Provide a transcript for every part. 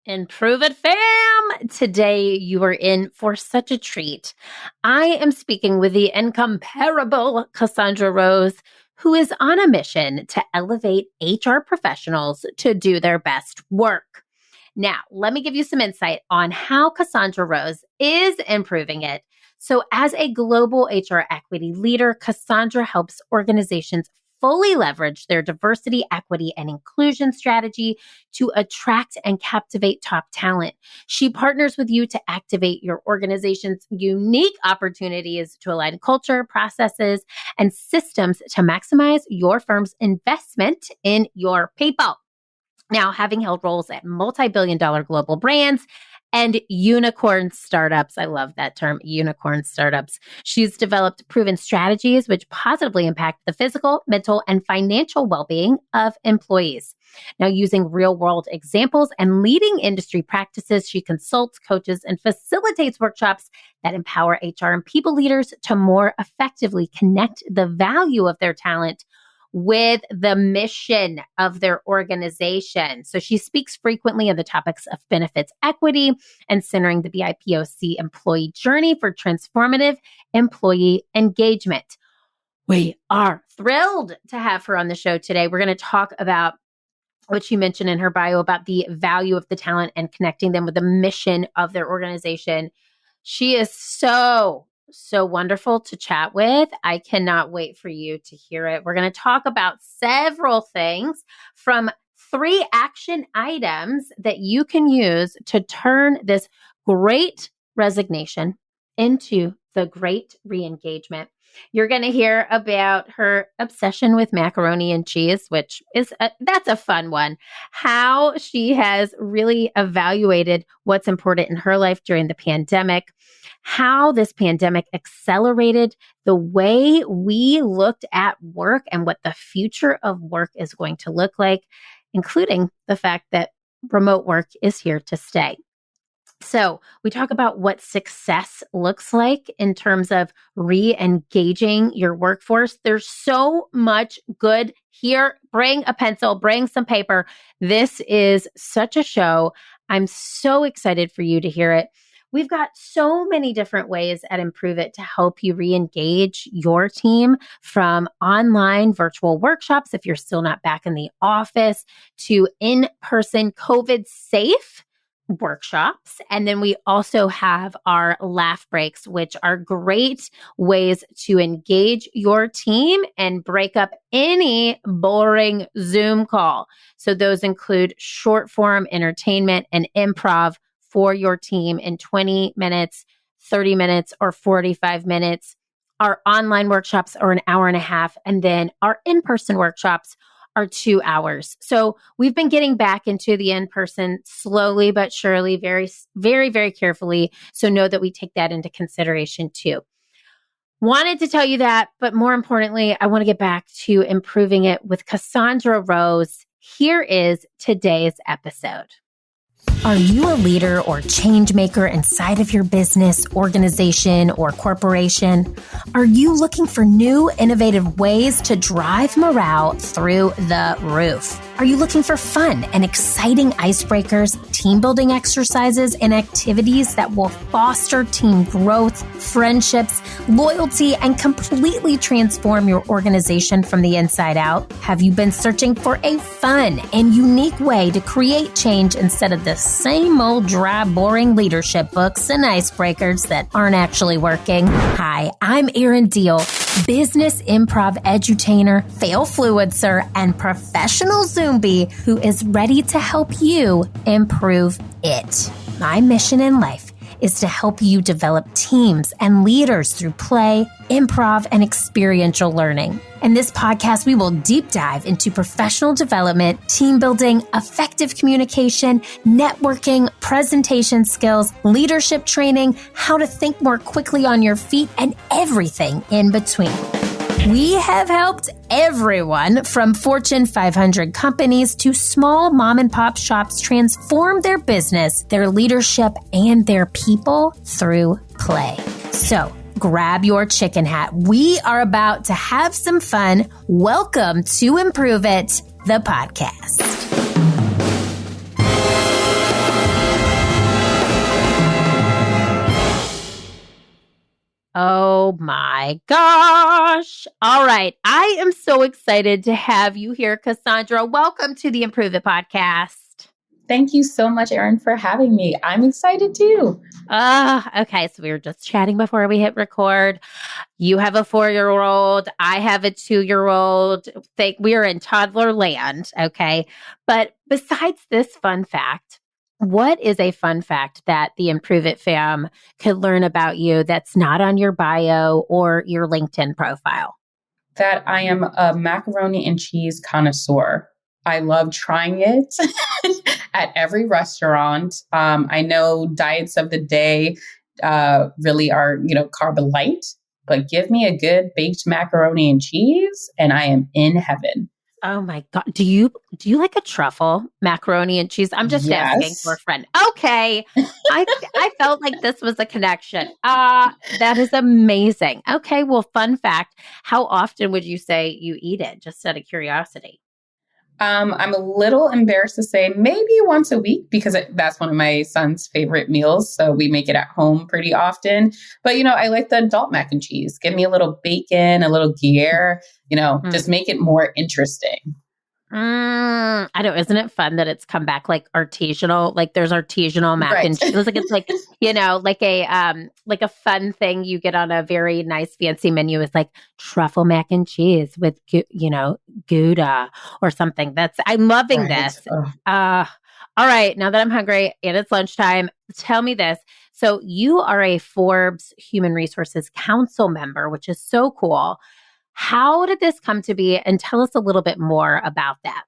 Improve it, fam! Today you are in for such a treat. I am speaking with the incomparable Cassandra Rose, who is on a mission to elevate HR professionals to do their best work. Now, let me give you some insight on how Cassandra Rose is improving it. So as a global HR equity leader, Cassandra helps organizations fully leverage their diversity, equity, and inclusion strategy to attract and captivate top talent. She partners with you to activate your organization's unique opportunities to align culture, processes, and systems to maximize your firm's investment in your people. Now, having held roles at multi-billion-dollar global brands and unicorn startups. I love that term, unicorn startups. She's developed proven strategies which positively impact the physical, mental, and financial well-being of employees. Now, using real-world examples and leading industry practices, she consults, coaches, and facilitates workshops that empower HR and people leaders to more effectively connect the value of their talent with the mission of their organization. So she speaks frequently on the topics of benefits equity and centering the BIPOC employee journey for transformative employee engagement. We are thrilled to have her on the show today. We're going to talk about what she mentioned in her bio about the value of the talent and connecting them with the mission of their organization. She is so wonderful to chat with. I cannot wait for you to hear it. We're going to talk about several things, from 3 action items that you can use to turn this great resignation into the great re-engagement. You're going to hear about her obsession with macaroni and cheese, which is that's a fun one. How she has really evaluated what's important in her life during the pandemic. How this pandemic accelerated the way we looked at work and what the future of work is going to look like, including the fact that remote work is here to stay. So we talk about what success looks like in terms of re-engaging your workforce. There's so much good here. Bring a pencil, bring some paper. This is such a show. I'm so excited for you to hear it. We've got so many different ways at Improve It to help you re-engage your team, from online virtual workshops if you're still not back in the office, to in-person COVID-safe workshops. And then we also have our laugh breaks, which are great ways to engage your team and break up any boring Zoom call. So those include short form entertainment and improv for your team in 20 minutes, 30 minutes, or 45 minutes. Our online workshops are an hour and a half, and then our in-person workshops are 2 hours. So we've been getting back into the in-person slowly but surely, very, very, very carefully. So know that we take that into consideration too. Wanted to tell you that, but more importantly, I want to get back to improving it with Cassandra Rose. Here is today's episode. Are you a leader or change maker inside of your business, organization, or corporation? Are you looking for new, innovative ways to drive morale through the roof? Are you looking for fun and exciting icebreakers, team building exercises, and activities that will foster team growth, friendships, loyalty, and completely transform your organization from the inside out? Have you been searching for a fun and unique way to create change instead of the same old dry, boring leadership books and icebreakers that aren't actually working? Hi, I'm Erin Deal, business improv edutainer, fail fluencer, and professional Zombie who is ready to help you improve it. My mission in life is to help you develop teams and leaders through play, improv, and experiential learning. In this podcast, we will deep dive into professional development, team building, effective communication, networking, presentation skills, leadership training, how to think more quickly on your feet, and everything in between. We have helped everyone from Fortune 500 companies to small mom and pop shops transform their business, their leadership, and their people through play. So grab your chicken hat. We are about to have some fun. Welcome to Improve It, the podcast. Oh my gosh. All right. I am so excited to have you here, Cassandra. Welcome to the Improve It podcast. Thank you so much, Erin, for having me. I'm excited too. Okay. So we were just chatting before we hit record. You have a 4-year-old. I have a 2-year-old. We are in toddler land. Okay. But besides this fun fact, what is a fun fact that the Improve It fam could learn about you that's not on your bio or your LinkedIn profile? That I am a macaroni and cheese connoisseur. I love trying it at every restaurant. I know diets of the day really are, carb light, but give me a good baked macaroni and cheese and I am in heaven. Oh my God. Do you like a truffle macaroni and cheese? I'm just asking for a friend. Okay. I felt like this was a connection. That is amazing. Okay. Well, fun fact, how often would you say you eat it? Just out of curiosity. I'm a little embarrassed to say maybe once a week because that's one of my son's favorite meals. So we make it at home pretty often. But, I like the adult mac and cheese. Give me a little bacon, a little Gruyere, just make it more interesting. I know. Isn't it fun that it's come back like artisanal? Like there's artisanal mac and cheese. It's like like a fun thing you get on a very nice fancy menu is like truffle mac and cheese with Gouda or something. I'm loving this. All right, now that I'm hungry and it's lunchtime, tell me this. So you are a Forbes Human Resources Council member, which is so cool. How did this come to be? And tell us a little bit more about that.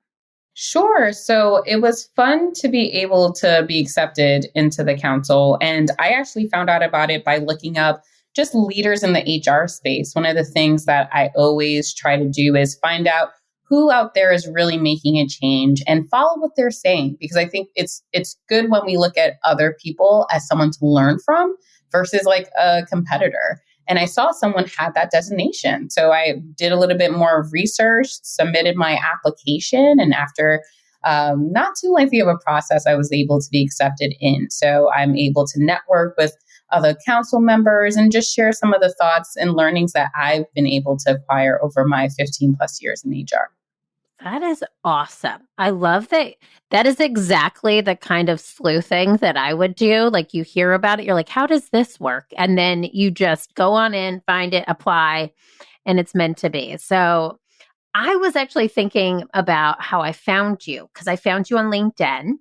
Sure. So it was fun to be able to be accepted into the council. And I actually found out about it by looking up just leaders in the HR space. One of the things that I always try to do is find out who out there is really making a change and follow what they're saying. Because I think it's good when we look at other people as someone to learn from versus like a competitor. And I saw someone had that designation. So I did a little bit more research, submitted my application, and after not too lengthy of a process, I was able to be accepted in. So I'm able to network with other council members and just share some of the thoughts and learnings that I've been able to acquire over my 15 plus years in HR. That is awesome. I love that. That is exactly the kind of sleuthing that I would do. Like you hear about it, you're like, how does this work? And then you just go on in, find it, apply, and it's meant to be. So I was actually thinking about how I found you because I found you on LinkedIn.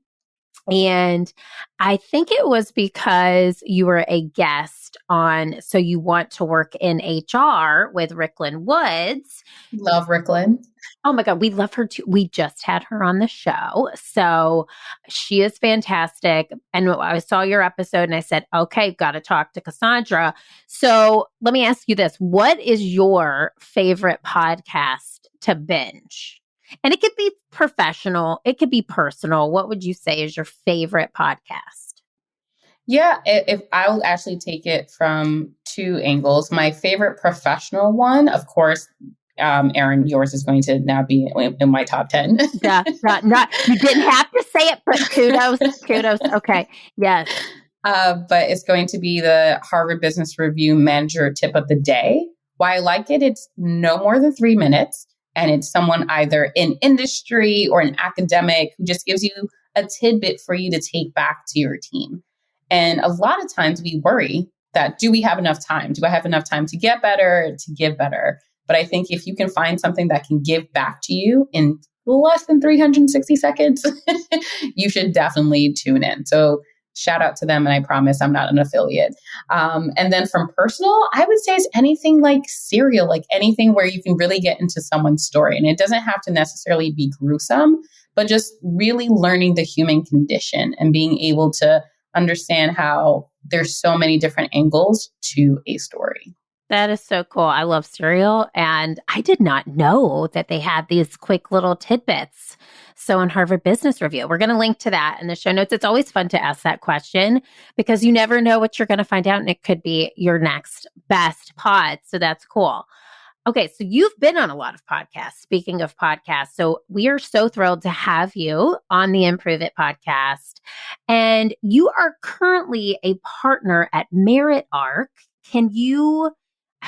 And I think it was because you were a guest on So You Want to Work in HR with Ricklin Woods. Love Ricklin. Oh my God, we love her too. We just had her on the show. So she is fantastic. And I saw your episode and I said, okay, got to talk to Cassandra. So let me ask you this. What is your favorite podcast to binge? And it could be professional. It could be personal. What would you say is your favorite podcast? Yeah, if I'll actually take it from two angles. My favorite professional one, of course, Erin, yours is going to now be in my top 10. Yeah, not you didn't have to say it, but kudos. Okay, yes. But it's going to be the Harvard Business Review Manager Tip of the Day. Why I like it, it's no more than 3 minutes. And it's someone either in industry or an academic who just gives you a tidbit for you to take back to your team. And a lot of times we worry that, do we have enough time? Do I have enough time to get better, to give better? But I think if you can find something that can give back to you in less than 360 seconds, you should definitely tune in. So shout out to them. And I promise I'm not an affiliate. And then from personal, I would say it's anything like Serial, like anything where you can really get into someone's story. And it doesn't have to necessarily be gruesome, but just really learning the human condition and being able to understand how there's so many different angles to a story. That is so cool. I love Serial. And I did not know that they had these quick little tidbits. So in Harvard Business Review, we're going to link to that in the show notes. It's always fun to ask that question because you never know what you're going to find out. And it could be your next best pod. So that's cool. Okay. So you've been on a lot of podcasts. Speaking of podcasts, so we are so thrilled to have you on the Improve It podcast. And you are currently a partner at Merit Arc.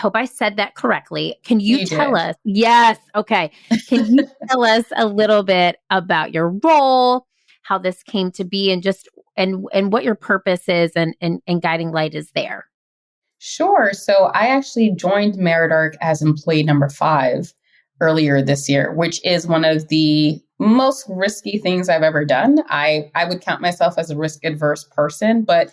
hope I said that correctly. Can you You tell did. us? Yes. Okay. Can you tell us a little bit about your role, how this came to be, and just and what your purpose is and guiding light is there? Sure. So I actually joined Meritarc as employee number 5 earlier this year, which is one of the most risky things I've ever done. I would count myself as a risk adverse person, but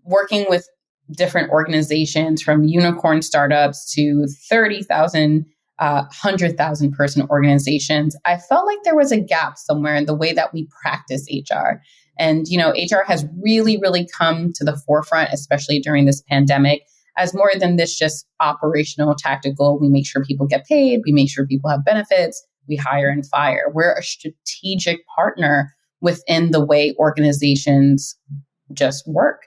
working with different organizations from unicorn startups to 30,000, 100,000 person organizations, I felt like there was a gap somewhere in the way that we practice HR. And, HR has really, really come to the forefront, especially during this pandemic, as more than this just operational, tactical. We make sure people get paid, we make sure people have benefits, we hire and fire. We're a strategic partner within the way organizations just work.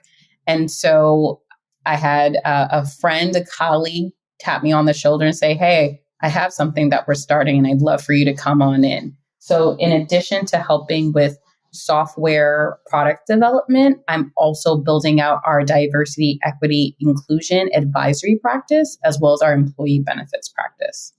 And so I had a friend, a colleague, tap me on the shoulder and say, "Hey, I have something that we're starting and I'd love for you to come on in." So in addition to helping with software product development, I'm also building out our diversity, equity, inclusion advisory practice, as well as our employee benefits practice.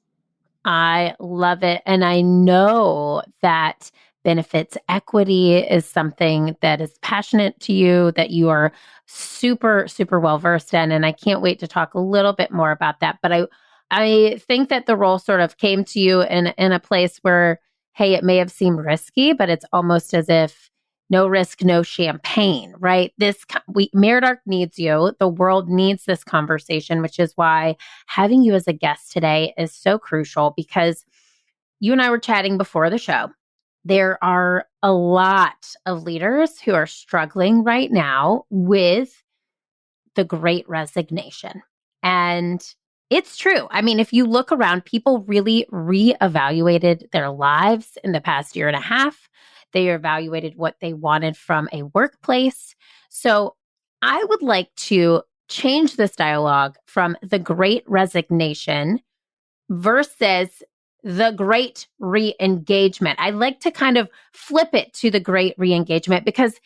I love it. And I know that benefits equity is something that is passionate to you, that you are super, super well versed in. And I can't wait to talk a little bit more about that. But I think that the role sort of came to you in a place where, hey, it may have seemed risky, but it's almost as if no risk, no champagne, right? Meritarc needs you. The world needs this conversation, which is why having you as a guest today is so crucial, because you and I were chatting before the show. There are a lot of leaders who are struggling right now with the great resignation. And it's true. I mean, if you look around, people really reevaluated their lives in the past year and a half. They evaluated what they wanted from a workplace. So I would like to change this dialogue from the great resignation versus the great re-engagement. I like to kind of flip it to the great re-engagement, because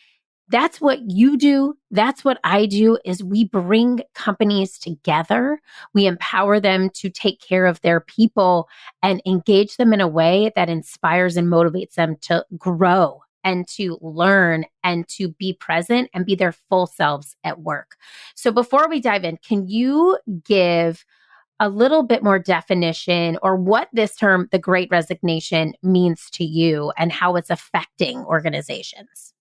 that's what you do. That's what I do, is we bring companies together. We empower them to take care of their people and engage them in a way that inspires and motivates them to grow and to learn and to be present and be their full selves at work. So before we dive in, can you give a little bit more definition or what this term, the great resignation, means to you and how it's affecting organizations?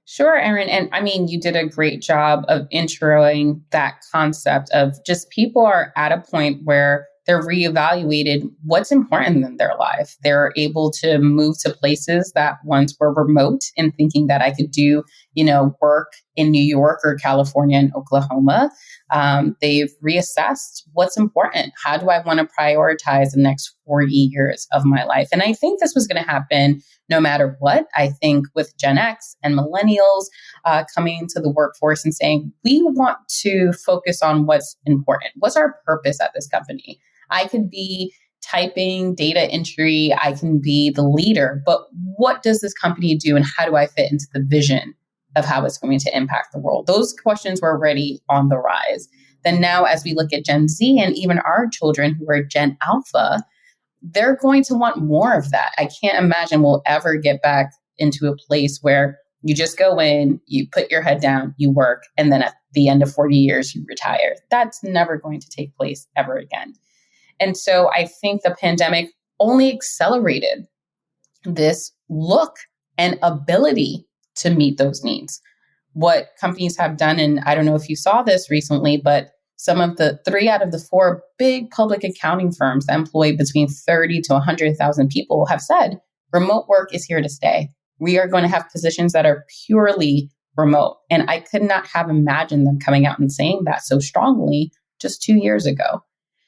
Sure, Erin. And I mean, you did a great job of introing that concept of just people are at a point where they're reevaluated what's important in their life. They're able to move to places that once were remote, and thinking that I could do, work in New York or California and Oklahoma. They've reassessed what's important. How do I want to prioritize the next 40 years of my life? And I think this was going to happen no matter what. I think with Gen X and millennials coming into the workforce and saying, we want to focus on what's important. What's our purpose at this company? I could be typing data entry, I can be the leader, but what does this company do and how do I fit into the vision of how it's going to impact the world? Those questions were already on the rise. Then now, as we look at Gen Z and even our children who are Gen Alpha, they're going to want more of that. I can't imagine we'll ever get back into a place where you just go in, you put your head down, you work, and then at the end of 40 years, you retire. That's never going to take place ever again. And so I think the pandemic only accelerated this look and ability to meet those needs. What companies have done, and I don't know if you saw this recently, but some of the 3 out of the 4 big public accounting firms that employ between 30 to 100,000 people have said remote work is here to stay. We are going to have positions that are purely remote. And I could not have imagined them coming out and saying that so strongly just 2 years ago.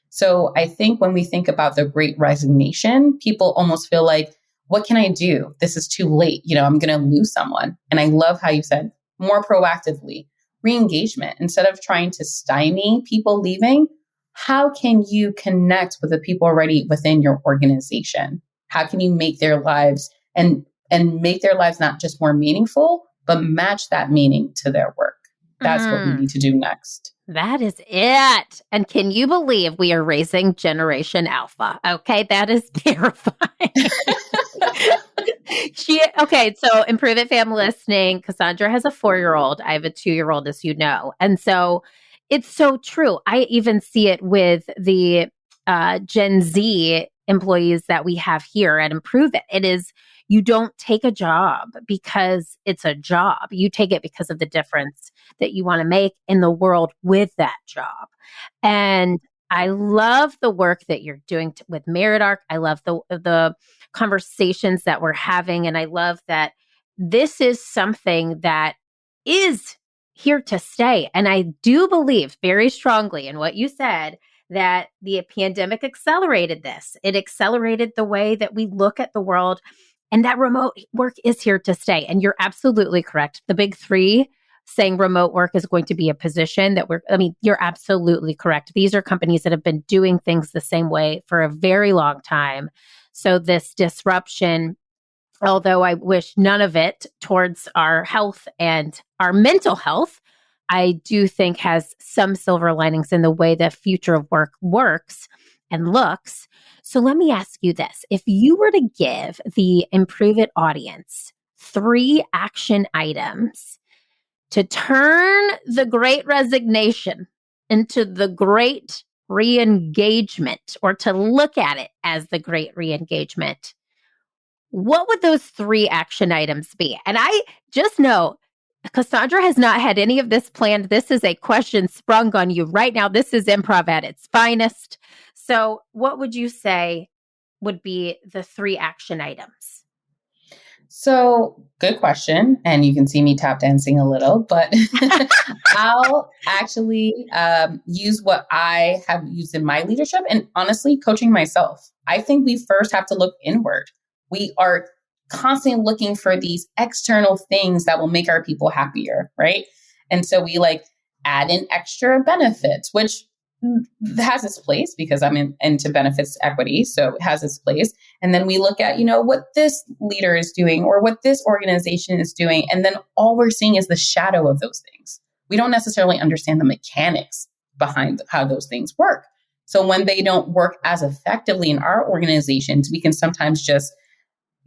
So I think when we think about the great resignation, people almost feel like, what can I do? This is too late. I'm going to lose someone. And I love how you said more proactively, re-engagement. Instead of trying to stymie people leaving, how can you connect with the people already within your organization? How can you make their lives and make their lives not just more meaningful, but match that meaning to their work? That's what we need to do next. That is it. And can you believe we are raising Generation Alpha? Okay, that is terrifying. So Improve It fam listening, Cassandra has a 4-year-old. I have a 2-year-old, as you know. And so it's so true. I even see it with the Gen Z employees that we have here at Improve It. It is, you don't take a job because it's a job. You take it because of the difference that you want to make in the world with that job. And I love the work that you're doing with Merit Arc. I love the conversations that we're having. And I love that this is something that is here to stay. And I do believe very strongly in what you said, that the pandemic accelerated this. It accelerated the way that we look at the world, and that remote work is here to stay. And you're absolutely correct. The big three saying remote work is going to be a position that you're absolutely correct. These are companies that have been doing things the same way for a very long time. So this disruption, although I wish none of it towards our health and our mental health, I do think has some silver linings in the way the future of work works and looks. So let me ask you this. If you were to give the Improve It audience 3 action items to turn the great resignation into the great re-engagement, or to look at it as the great re-engagement, what would those 3 action items be? And I just know Cassandra has not had any of this planned. This is a question sprung on you right now. This is improv at its finest. So what would you say would be the 3 action items? So good question. And you can see me tap dancing a little, but I'll actually use what I have used in my leadership and honestly coaching myself. I think we first have to look inward. We are constantly looking for these external things that will make our people happier, right? And so we add in extra benefits, which has its place because I'm into benefits equity. So it has its place. And then we look at, what this leader is doing or what this organization is doing. And then all we're seeing is the shadow of those things. We don't necessarily understand the mechanics behind how those things work. So when they don't work as effectively in our organizations, we can sometimes just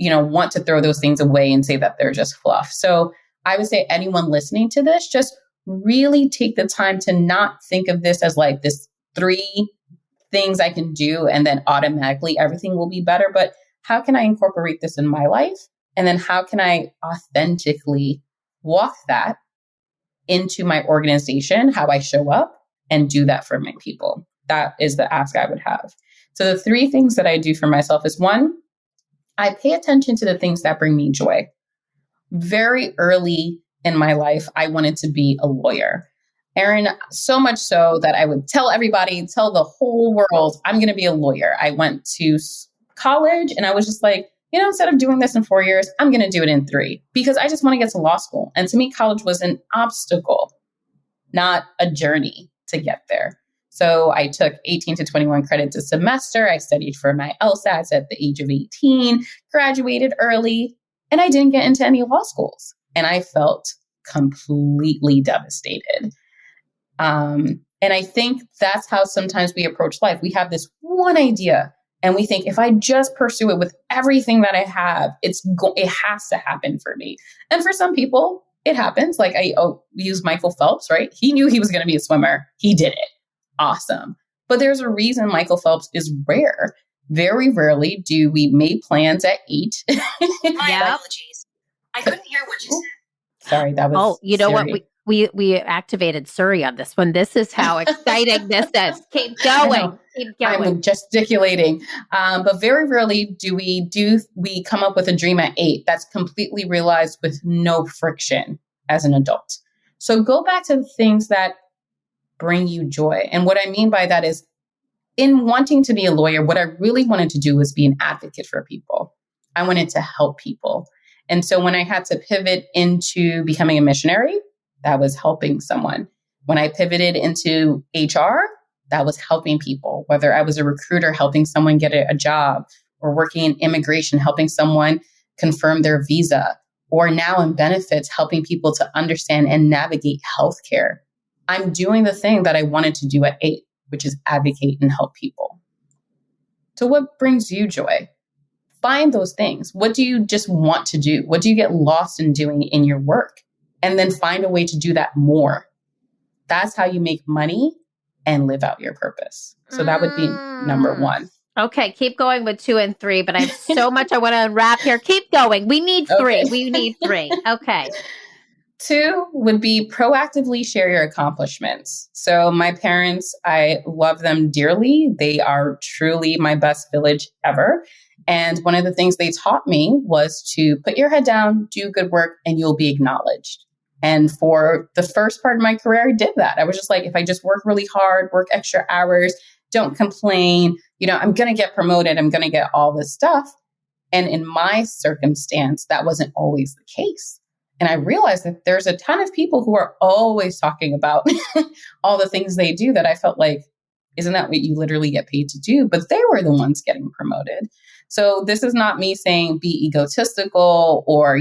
want to throw those things away and say that they're just fluff. So I would say anyone listening to this, just really take the time to not think of this as this 3 things I can do and then automatically everything will be better. But how can I incorporate this in my life? And then how can I authentically walk that into my organization, how I show up and do that for my people? That is the ask I would have. So the 3 things that I do for myself is 1, I pay attention to the things that bring me joy. Very early in my life, I wanted to be a lawyer. Erin, so much so that I would tell the whole world, I'm going to be a lawyer. I went to college and I was just instead of doing this in 4 years, I'm going to do it in 3 because I just want to get to law school. And to me, college was an obstacle, not a journey to get there. So I took 18 to 21 credits a semester. I studied for my LSATs at the age of 18, graduated early, and I didn't get into any law schools. And I felt completely devastated. And I think that's how sometimes we approach life. We have this one idea and we think if I just pursue it with everything that I have, it has to happen for me. And for some people, it happens. I use Michael Phelps, right? He knew he was going to be a swimmer. He did it. Awesome. But there's a reason Michael Phelps is rare. Very rarely do we make plans at 8. My apologies. I couldn't hear what you said. Sorry, that was you know Siri. what? We activated Suri on this one. This is how exciting this is. Keep going. Keep going. I'm gesticulating. But very rarely do we come up with a dream at 8 that's completely realized with no friction as an adult. So go back to the things that bring you joy. And what I mean by that is, in wanting to be a lawyer, what I really wanted to do was be an advocate for people. I wanted to help people. And so when I had to pivot into becoming a missionary, that was helping someone. When I pivoted into HR, that was helping people, whether I was a recruiter helping someone get a job, or working in immigration, helping someone confirm their visa, or now in benefits, helping people to understand and navigate healthcare. I'm doing the thing that I wanted to do at 8, which is advocate and help people. So what brings you joy? Find those things. What do you just want to do? What do you get lost in doing in your work? And then find a way to do that more. That's how you make money and live out your purpose. So that would be number 1. Okay, keep going with 2 and 3, but I have so much I want to unwrap here. Keep going. We need 3. Okay. We need 3. Okay. 2 would be proactively share your accomplishments. So my parents, I love them dearly. They are truly my best village ever. And one of the things they taught me was to put your head down, do good work, and you'll be acknowledged. And for the first part of my career, I did that. I was just like, if I just work really hard, work extra hours, don't complain, I'm going to get promoted. I'm going to get all this stuff. And in my circumstance, that wasn't always the case. And I realized that there's a ton of people who are always talking about all the things they do that I felt like, isn't that what you literally get paid to do? But they were the ones getting promoted. So this is not me saying be egotistical or,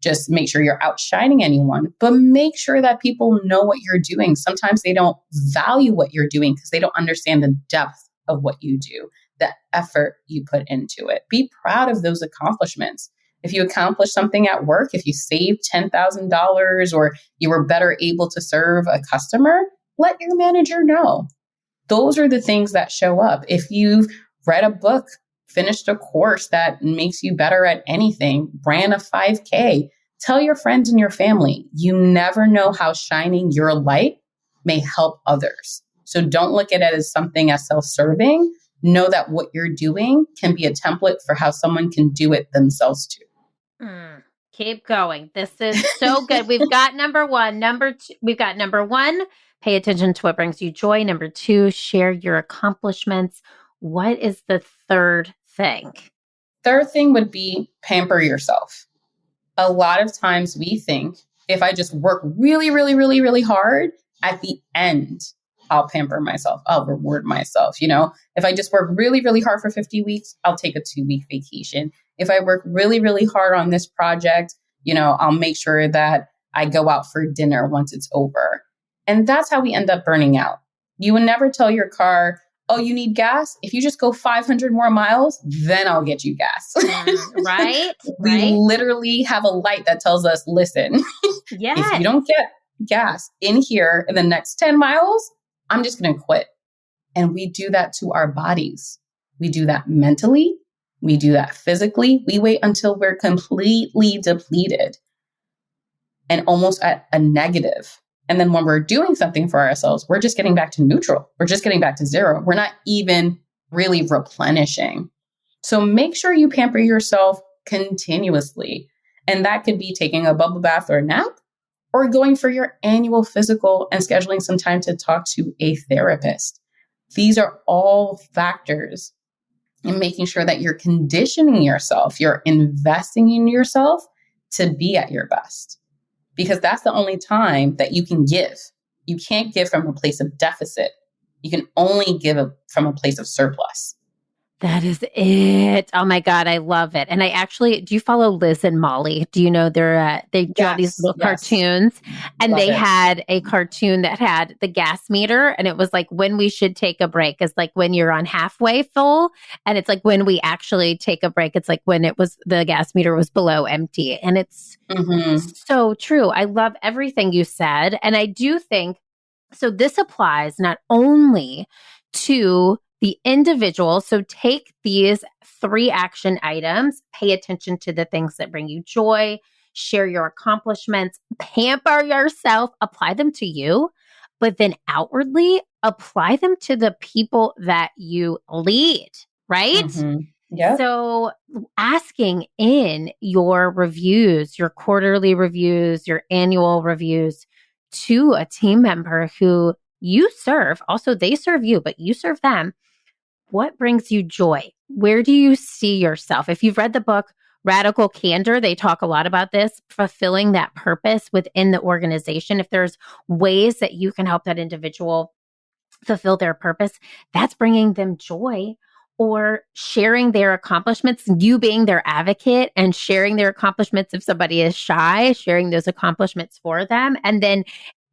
just make sure you're outshining anyone, but make sure that people know what you're doing. Sometimes they don't value what you're doing because they don't understand the depth of what you do, the effort you put into it. Be proud of those accomplishments. If you accomplish something at work, if you saved $10,000 or you were better able to serve a customer, let your manager know. Those are the things that show up. If you've read a book, finished a course that makes you better at anything, ran a 5K, tell your friends and your family. You never know how shining your light may help others. So don't look at it as something as self-serving. Know that what you're doing can be a template for how someone can do it themselves too. Keep going. This is so good. We've got number 1. We've got number 1, pay attention to what brings you joy. Number 2, share your accomplishments. What is the third thing? Third thing would be pamper yourself. A lot of times we think if I just work really, really, really, really hard, at the end, I'll pamper myself. I'll reward myself. If I just work really, really hard for 50 weeks, I'll take a 2-week vacation. If I work really, really hard on this project, I'll make sure that I go out for dinner once it's over. And that's how we end up burning out. You would never tell your car, oh, you need gas? If you just go 500 more miles, then I'll get you gas. Right? We literally have a light that tells us, listen, yes. If you don't get gas in here in the next 10 miles, I'm just going to quit. And we do that to our bodies. We do that mentally. We do that physically. We wait until we're completely depleted and almost at a negative. And then when we're doing something for ourselves, we're just getting back to neutral. We're just getting back to 0. We're not even really replenishing. So make sure you pamper yourself continuously. And that could be taking a bubble bath or a nap, or going for your annual physical and scheduling some time to talk to a therapist. These are all factors in making sure that you're conditioning yourself, you're investing in yourself to be at your best. Because that's the only time that you can give. You can't give from a place of deficit. You can only give from a place of surplus. That is it. Oh my God, I love it. And do you follow Liz and Molly? Do you know they draw these little cartoons? And they had a cartoon that had the gas meter, and it was like when we should take a break is like when you're on halfway full. And it's like when we actually take a break, it's like when the gas meter was below empty. And it's so true. I love everything you said. And I do think, so this applies not only to the individual. So take these 3 action items, pay attention to the things that bring you joy, share your accomplishments, pamper yourself, apply them to you, but then outwardly apply them to the people that you lead, right? Yeah. So asking in your reviews, your quarterly reviews, your annual reviews to a team member who you serve, also they serve you, but you serve them. What brings you joy? Where do you see yourself? If you've read the book, Radical Candor, they talk a lot about this, fulfilling that purpose within the organization. If there's ways that you can help that individual fulfill their purpose, that's bringing them joy. or sharing their accomplishments, you being their advocate and sharing their accomplishments if somebody is shy, sharing those accomplishments for them, and then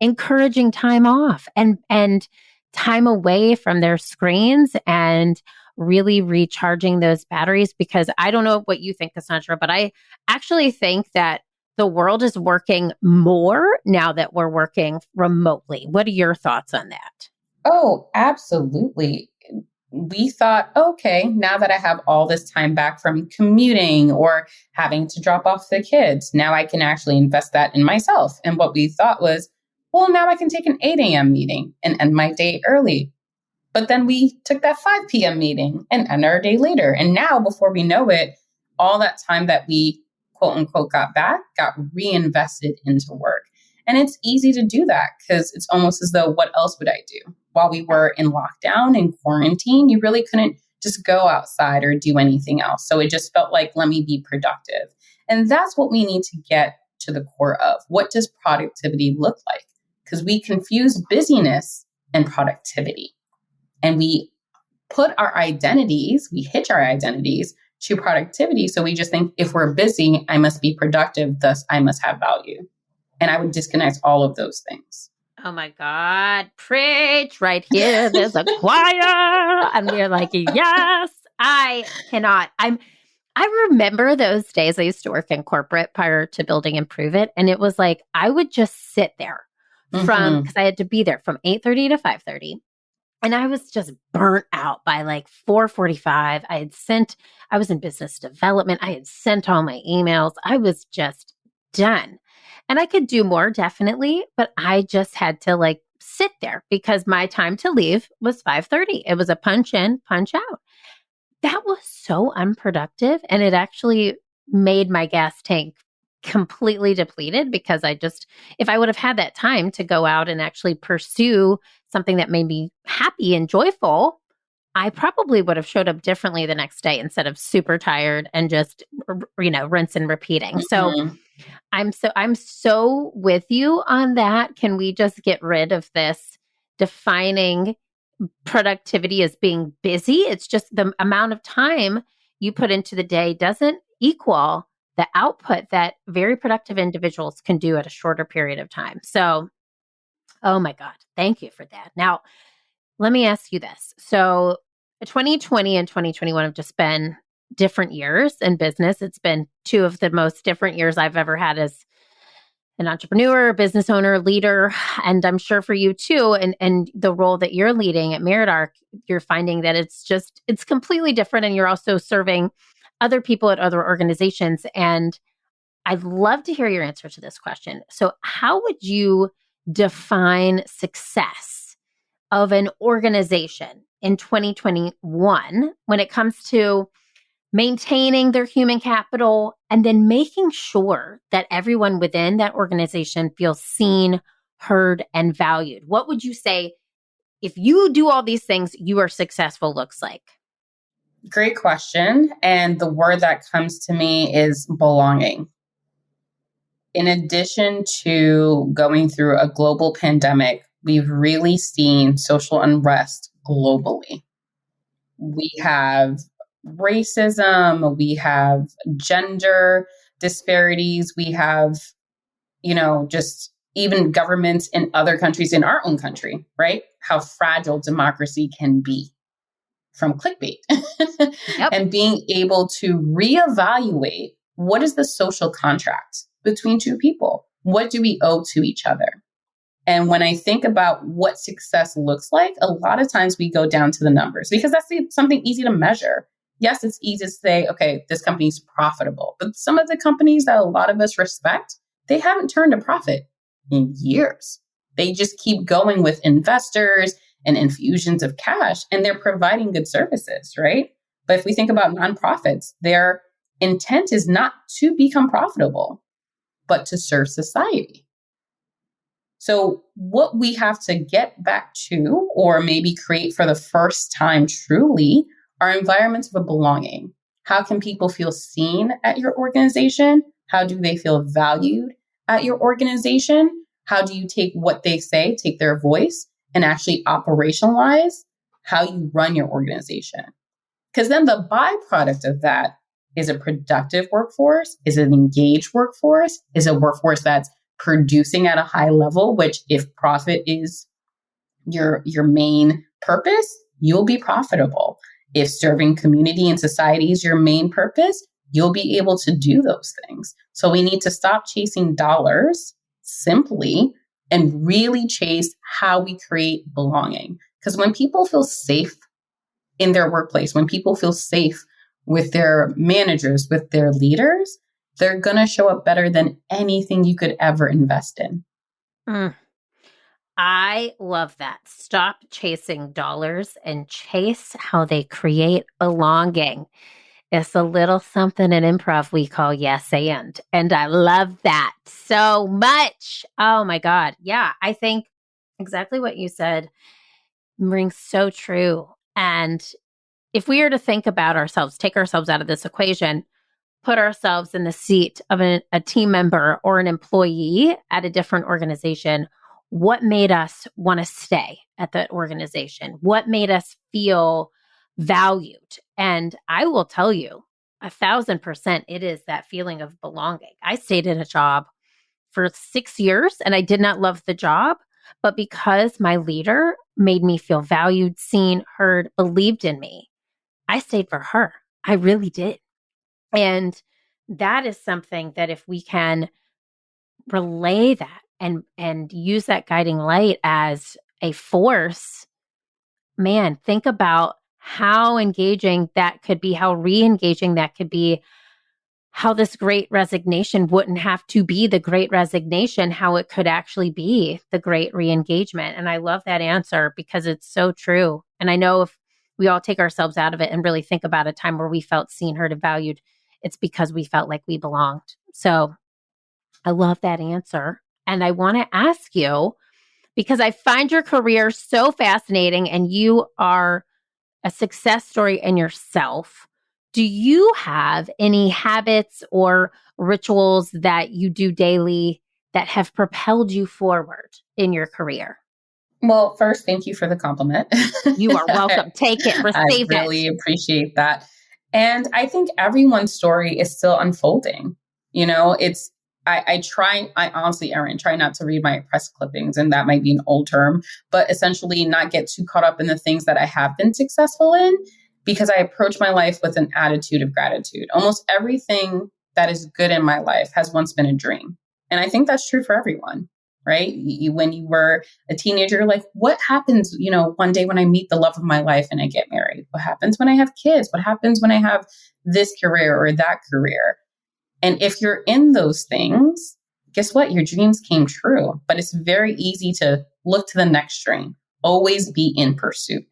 encouraging time off and time away from their screens and really recharging those batteries. Because I don't know what you think, Cassandra, but I actually think that the world is working more now that we're working remotely. What are your thoughts on that? Oh, absolutely. We thought, okay, now that I have all this time back from commuting or having to drop off the kids, now I can actually invest that in myself. And what we thought was, well, now I can take an 8 a.m. meeting and end my day early. But then we took that 5 p.m. meeting and end our day later. And now, before we know it, all that time that we quote unquote got back got reinvested into work. And it's easy to do that because it's almost as though, what else would I do? While we were in lockdown and quarantine, you really couldn't just go outside or do anything else. So it just felt like, let me be productive. And that's what we need to get to the core of. What does productivity look like? Because we confuse busyness and productivity. And we put our identities, we hitch our identities to productivity. So we just think if we're busy, I must be productive, thus I must have value. And I would disconnect all of those things. Oh my God, preach right here. There's a choir. And we're like, yes, I cannot. I remember those days I used to work in corporate prior to building Improve It. And it was like, I would just sit there because I had to be there from 8:30 to 5:30. And I was just burnt out by like 4:45. I was in business development. I had sent all my emails. I was just done. And I could do more, definitely, but I just had to like sit there because my time to leave was 5:30. It was a punch in, punch out. That was so unproductive. And it actually made my gas tank completely depleted because if I would have had that time to go out and actually pursue something that made me happy and joyful, I probably would have showed up differently the next day instead of super tired and just, rinse and repeating. So I'm so with you on that. Can we just get rid of this defining productivity as being busy? It's just the amount of time you put into the day doesn't equal the output that very productive individuals can do at a shorter period of time. So, oh my God, thank you for that. Now, let me ask you this. So 2020 and 2021 have just been different years in business. It's been two of the most different years I've ever had as an entrepreneur, business owner, leader. And I'm sure for you too, and the role that you're leading at Meridarc, you're finding that it's completely different. And you're also serving other people at other organizations. And I'd love to hear your answer to this question. So how would you define success of an organization in 2021 when it comes to maintaining their human capital and then making sure that everyone within that organization feels seen, heard, and valued? What would you say, if you do all these things, you are successful, looks like? Great question. And the word that comes to me is belonging. In addition to going through a global pandemic, we've really seen social unrest globally. We have racism, we have gender disparities, we have, just even governments in other countries, in our own country, right? How fragile democracy can be from clickbait. Yep. And being able to reevaluate what is the social contract between two people? What do we owe to each other? And when I think about what success looks like, a lot of times we go down to the numbers because that's something easy to measure. Yes, it's easy to say, okay, this company's profitable. But some of the companies that a lot of us respect, they haven't turned a profit in years. They just keep going with investors and infusions of cash, and they're providing good services, right? But if we think about nonprofits, their intent is not to become profitable, but to serve society. So what we have to get back to, or maybe create for the first time truly, are environments of belonging. How can people feel seen at your organization? How do they feel valued at your organization? How do you take what they say, take their voice, and actually operationalize how you run your organization? Because then the byproduct of that is a productive workforce, is an engaged workforce, is a workforce that's producing at a high level, which if profit is your main purpose, you'll be profitable. If serving community and society is your main purpose, you'll be able to do those things. So we need to stop chasing dollars simply and really chase how we create belonging. Because when people feel safe in their workplace, when people feel safe with their managers, with their leaders, they're going to show up better than anything you could ever invest in. I love that. Stop chasing dollars and chase how they create belonging. It's a little something in improv we call yes and. And I love that so much. Oh my God. Yeah, I think exactly what you said rings so true. And if we are to think about ourselves, take ourselves out of this equation, put ourselves in the seat of a team member or an employee at a different organization, what made us want to stay at that organization? What made us feel valued? And I will tell you, 1,000%, it is that feeling of belonging. I stayed in a job for 6 years and I did not love the job, but because my leader made me feel valued, seen, heard, believed in me, I stayed for her. I really did. And that is something that if we can relay that and use that guiding light as a force, man, think about how engaging that could be, how re-engaging that could be, how this great resignation wouldn't have to be the great resignation, how it could actually be the great re-engagement. And I love that answer because it's so true. And I know if we all take ourselves out of it and really think about a time where we felt seen, heard, and valued, it's because we felt like we belonged. So I love that answer. And I want to ask you, because I find your career so fascinating and you are a success story in yourself. Do you have any habits or rituals that you do daily that have propelled you forward in your career? Well, first, thank you for the compliment. You are welcome. Take it, receive I really appreciate that. And I think everyone's story is still unfolding. You know, I honestly, Erin, try not to read my press clippings, and that might be an old term, but essentially not get too caught up in the things that I have been successful in, because I approach my life with an attitude of gratitude. Almost everything that is good in my life has once been a dream. And I think that's true for everyone, right? When you were a teenager, you're like, what happens, one day when I meet the love of my life and I get married? What happens when I have kids? What happens when I have this career or that career? And if you're in those things, guess what? Your dreams came true. But it's very easy to look to the next dream, always be in pursuit.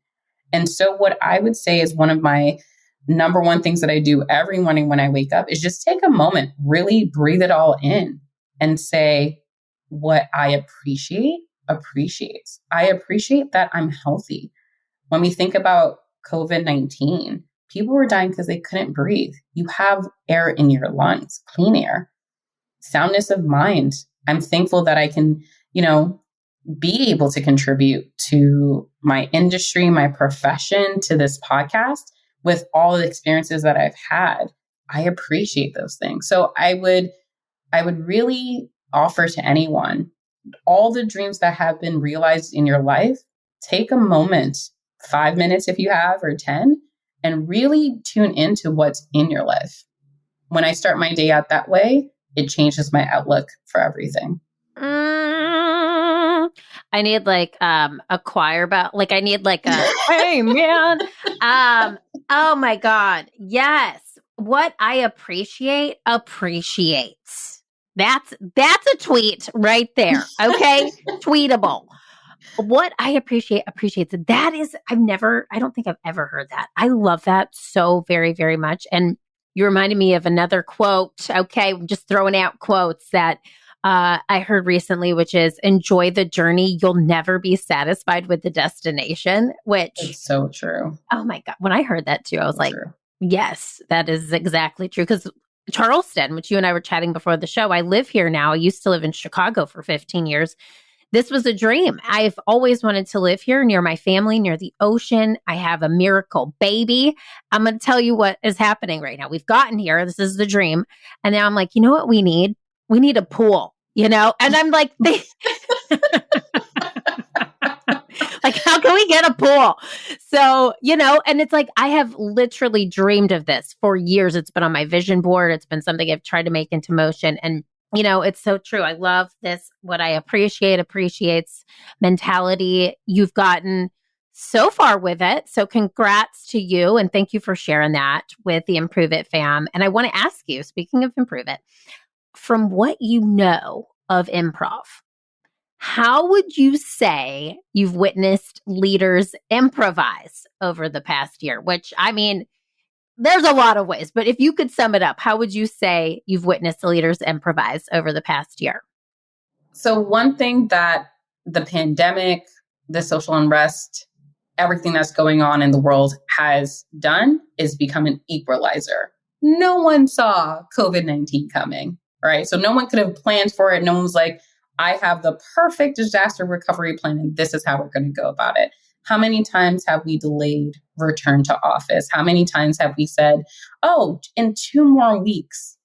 And so what I would say is one of my number one things that I do every morning when I wake up is just take a moment, really breathe it all in and say, what I appreciate appreciates. I appreciate that I'm healthy. When we think about COVID-19, people were dying because they couldn't breathe. You have air in your lungs, clean air, soundness of mind. I'm thankful that I can, be able to contribute to my industry, my profession, to this podcast with all the experiences that I've had. I appreciate those things. So I would really offer to anyone, all the dreams that have been realized in your life, take a moment, 5 minutes if you have, or 10, and really tune into what's in your life. When I start my day out that way, it changes my outlook for everything. I need a choir bell. I need a, hey man. Oh my God. Yes. What I appreciate appreciates. That's a tweet right there. Okay. Tweetable. What I appreciate appreciates. That is, I don't think I've ever heard that. I love that so very, very much. And you reminded me of another quote. Okay. Just throwing out quotes that I heard recently, which is enjoy the journey. You'll never be satisfied with the destination, which it's so true. Oh my God. When I heard that too, I was like, yes, that is exactly true. Because Charleston, which you and I were chatting before the show, I live here now. I used to live in Chicago for 15 years. this was a dream. I've always wanted to live here near my family, near the ocean. I have a miracle baby. I'm going to tell you what is happening right now. We've gotten here. This is the dream. And now I'm like, you know what we need? We need a pool, And I'm like, like, how can we get a pool? So, and it's like, I have literally dreamed of this for years. It's been on my vision board. It's been something I've tried to make into motion. And it's so true. I love this. What I appreciates mentality. You've gotten so far with it. So congrats to you. And thank you for sharing that with the Improve It fam. And I want to ask you, speaking of Improve It, from what you know of improv, how would you say you've witnessed leaders improvise over the past year? Which, I mean, there's a lot of ways, but if you could sum it up, how would you say you've witnessed the leaders improvise over the past year? So one thing that the pandemic, the social unrest, everything that's going on in the world has done is become an equalizer. No one saw COVID-19 coming, right? So no one could have planned for it. No one was like, I have the perfect disaster recovery plan, and this is how we're going to go about it. How many times have we delayed return to office? How many times have we said, oh, in 2 more weeks, ...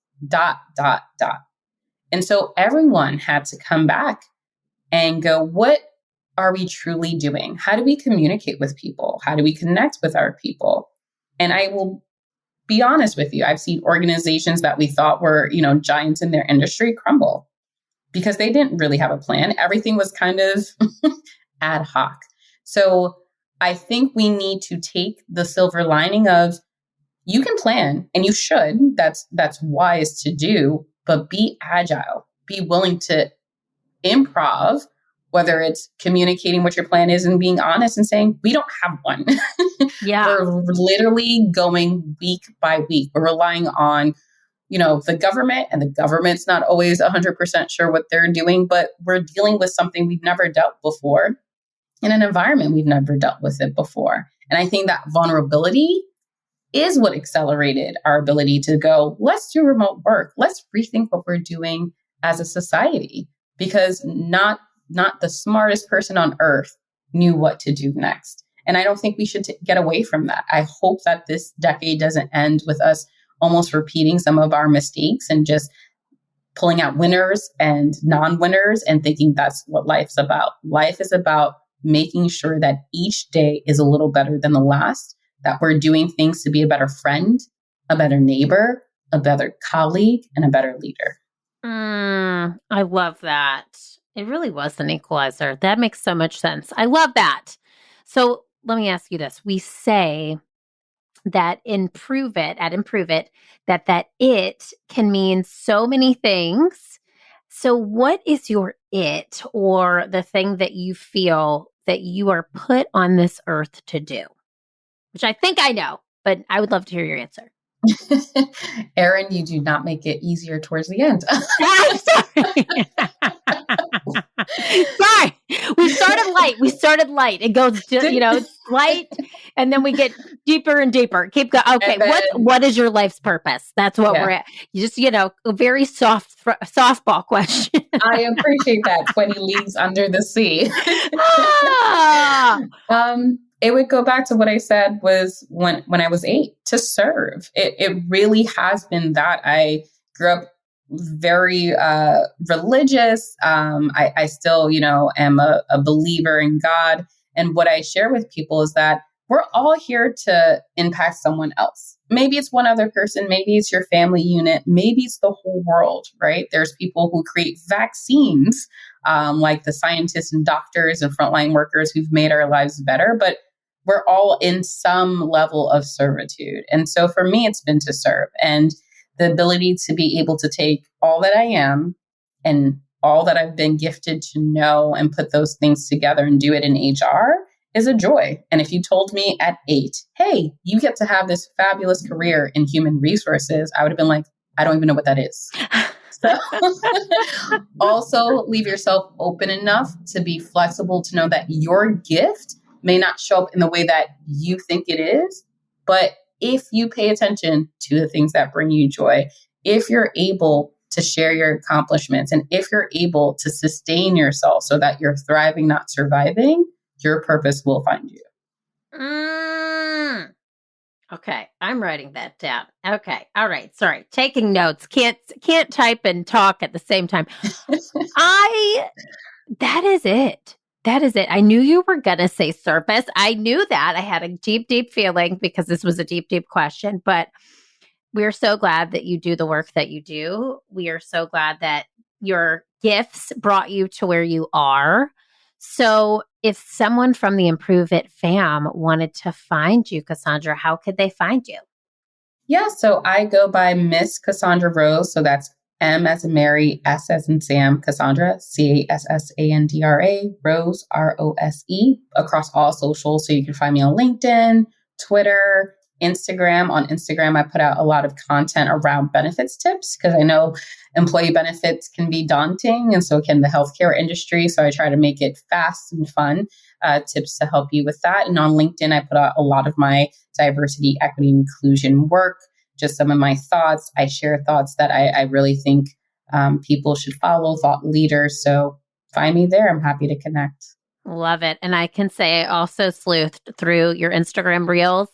And so everyone had to come back and go, what are we truly doing? How do we communicate with people? How do we connect with our people? And I will be honest with you. I've seen organizations that we thought were, giants in their industry crumble because they didn't really have a plan. Everything was kind of ad hoc. So I think we need to take the silver lining of you can plan and you should. That's wise to do, but be agile, be willing to improv, whether it's communicating what your plan is and being honest and saying, we don't have one. Yeah. We're literally going week by week. We're relying on, the government, and the government's not always 100% sure what they're doing, but we're dealing with something we've never dealt before in an environment we've never dealt with it before. And I think that vulnerability is what accelerated our ability to go, let's do remote work. Let's rethink what we're doing as a society, because not the smartest person on earth knew what to do next. And I don't think we should get away from that. I hope that this decade doesn't end with us almost repeating some of our mistakes and just pulling out winners and non-winners and thinking that's what life's about. Life is about making sure that each day is a little better than the last, that we're doing things to be a better friend, a better neighbor, a better colleague, and a better leader. I love that. It really was an equalizer. That makes so much sense. I love that. So let me ask you this. We say that Improve It, that it can mean so many things. So what is your it, or the thing that you feel that you are put on this earth to do? Which I think I know, but I would love to hear your answer. Erin, you do not make it easier towards the end. Sorry. We started light. It goes, it's light, and then we get deeper and deeper. Keep going. Okay. What is your life's purpose? That's what we're at. You just, a very soft softball question. I appreciate that. 20 leagues under the sea. It would go back to what I said was when I was 8, to serve. It really has been that. I grew up very religious. I still, am a believer in God. And what I share with people is that we're all here to impact someone else. Maybe it's one other person. Maybe it's your family unit. Maybe it's the whole world, right? There's people who create vaccines, like the scientists and doctors and frontline workers who've made our lives better. But we're all in some level of servitude. And so for me, it's been to serve, and the ability to be able to take all that I am and all that I've been gifted to know and put those things together and do it in HR is a joy. And if you told me at 8, hey, you get to have this fabulous career in human resources, I would have been like, I don't even know what that is. So also leave yourself open enough to be flexible, to know that your gift may not show up in the way that you think it is. But if you pay attention to the things that bring you joy, if you're able to share your accomplishments. And if you're able to sustain yourself so that you're thriving, not surviving, your purpose will find you. Okay, I'm writing that down. Okay, all right. Sorry, taking notes. Can't type and talk at the same time. That is it. That is it. I knew you were gonna say surface. I knew that. I had a deep, deep feeling because this was a deep, deep question. But we're so glad that you do the work that you do. We are so glad that your gifts brought you to where you are. So if someone from the Improve It fam wanted to find you, Cassandra, how could they find you? Yeah, so I go by Miss Cassandra Rose. So that's M as in Mary, S as in Sam, Cassandra, Cassandra, Rose, Rose, across all socials. So you can find me on LinkedIn, Twitter, Instagram. On Instagram, I put out a lot of content around benefits tips because I know employee benefits can be daunting, and so can the healthcare industry. So I try to make it fast and fun, tips to help you with that. And on LinkedIn, I put out a lot of my diversity, equity, and inclusion work, just some of my thoughts. I share thoughts that I really think people should follow, thought leaders. So find me there. I'm happy to connect. Love it. And I can say I also sleuthed through your Instagram reels.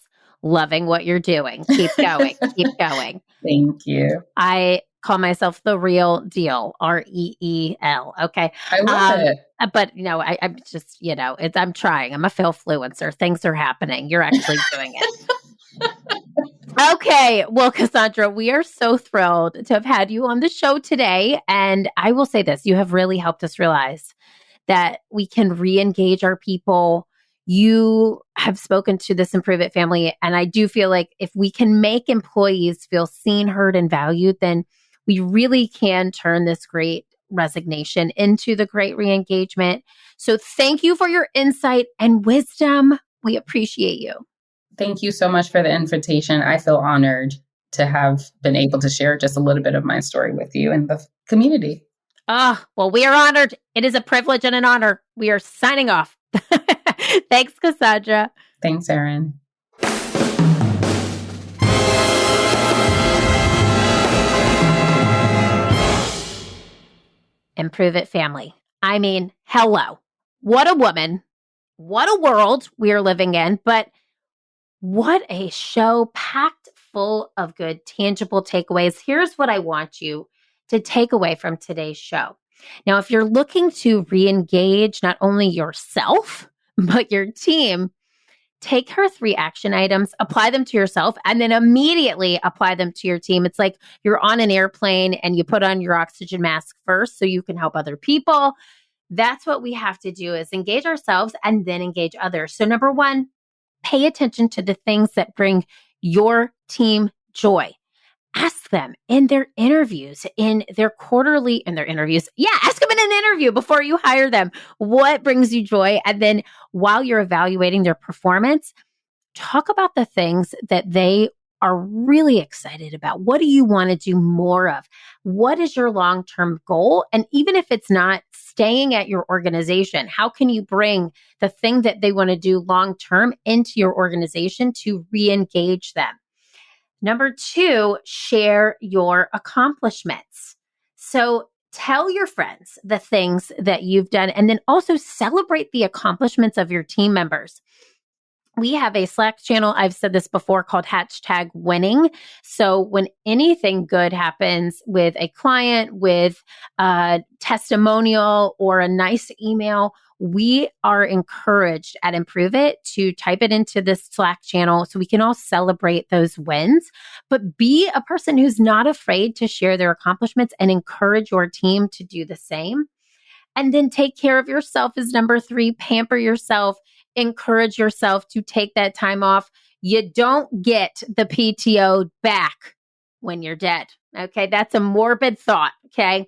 Loving what you're doing. Keep going. Keep going. Thank you. I call myself the real deal, REEL. Okay. I love it. But, I'm just, I'm trying. I'm a fail-fluencer. Things are happening. You're actually doing it. Okay. Well, Cassandra, we are so thrilled to have had you on the show today. And I will say this, you have really helped us realize that we can re-engage our people. You have spoken to this Improve It family, and I do feel like if we can make employees feel seen, heard, and valued, then we really can turn this great resignation into the great re-engagement. So thank you for your insight and wisdom. We appreciate you. Thank you so much for the invitation. I feel honored to have been able to share just a little bit of my story with you and the community. Well, we are honored. It is a privilege and an honor. We are signing off. Thanks, Cassandra. Thanks, Erin. Improve It family. I mean, hello. What a woman. What a world we are living in. But what a show packed full of good, tangible takeaways. Here's what I want you to take away from today's show. Now, if you're looking to re-engage not only yourself, but your team, take her 3 action items, apply them to yourself, and then immediately apply them to your team. It's like you're on an airplane and you put on your oxygen mask first so you can help other people. That's what we have to do, is engage ourselves and then engage others. So number 1, pay attention to the things that bring your team joy. Ask them in their interviews, in their interviews. Yeah, ask them in an interview before you hire them. What brings you joy? And then while you're evaluating their performance, talk about the things that they are really excited about. What do you want to do more of? What is your long-term goal? And even if it's not staying at your organization, how can you bring the thing that they want to do long-term into your organization to re-engage them? Number 2, share your accomplishments. So tell your friends the things that you've done, and then also celebrate the accomplishments of your team members. We have a Slack channel, I've said this before, called #winning. So when anything good happens with a client, with a testimonial or a nice email, we are encouraged at Improve It to type it into this Slack channel so we can all celebrate those wins. But be a person who's not afraid to share their accomplishments and encourage your team to do the same. And then take care of yourself is number 3. Pamper yourself. Encourage yourself to take that time off. You don't get the PTO back when you're dead. Okay. That's a morbid thought. Okay.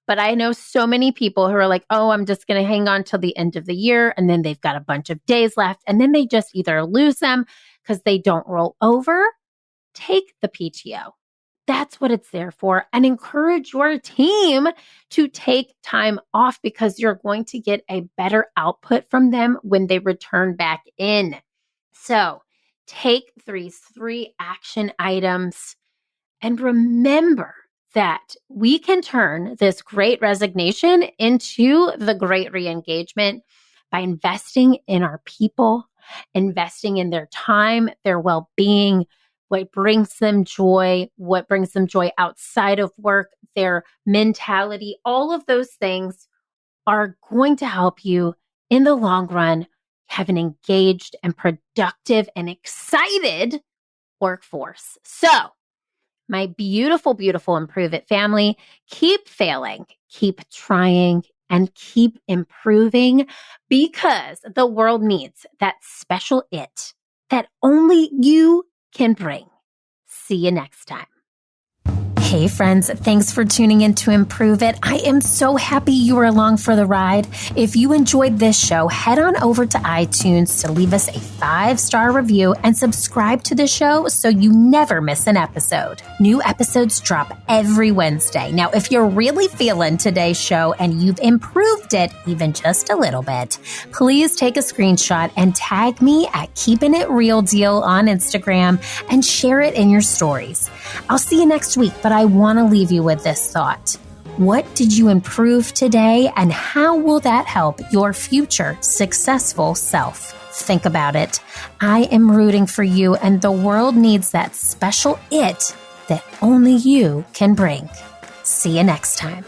But I know so many people who are like, oh, I'm just going to hang on till the end of the year. And then they've got a bunch of days left. And then they just either lose them because they don't roll over. Take the PTO. That's what it's there for. And encourage your team to take time off because you're going to get a better output from them when they return back in. So take these 3 action items and remember that we can turn this great resignation into the great re-engagement by investing in our people, investing in their time, their well-being, what brings them joy outside of work, their mentality. All of those things are going to help you in the long run have an engaged and productive and excited workforce. So, my beautiful, beautiful Improve It family, keep failing, keep trying, and keep improving because the world needs that special it that only you can bring. See you next time. Hey friends, thanks for tuning in to Improve It. I am so happy you were along for the ride. If you enjoyed this show, head on over to iTunes to leave us a 5-star review and subscribe to the show so you never miss an episode. New episodes drop every Wednesday. Now, if you're really feeling today's show and you've improved it even just a little bit, please take a screenshot and tag me at Keeping It Real Deal on Instagram and share it in your stories. I'll see you next week, but I want to leave you with this thought. What did you improve today, and how will that help your future successful self? Think about it. I am rooting for you, and the world needs that special it that only you can bring. See you next time.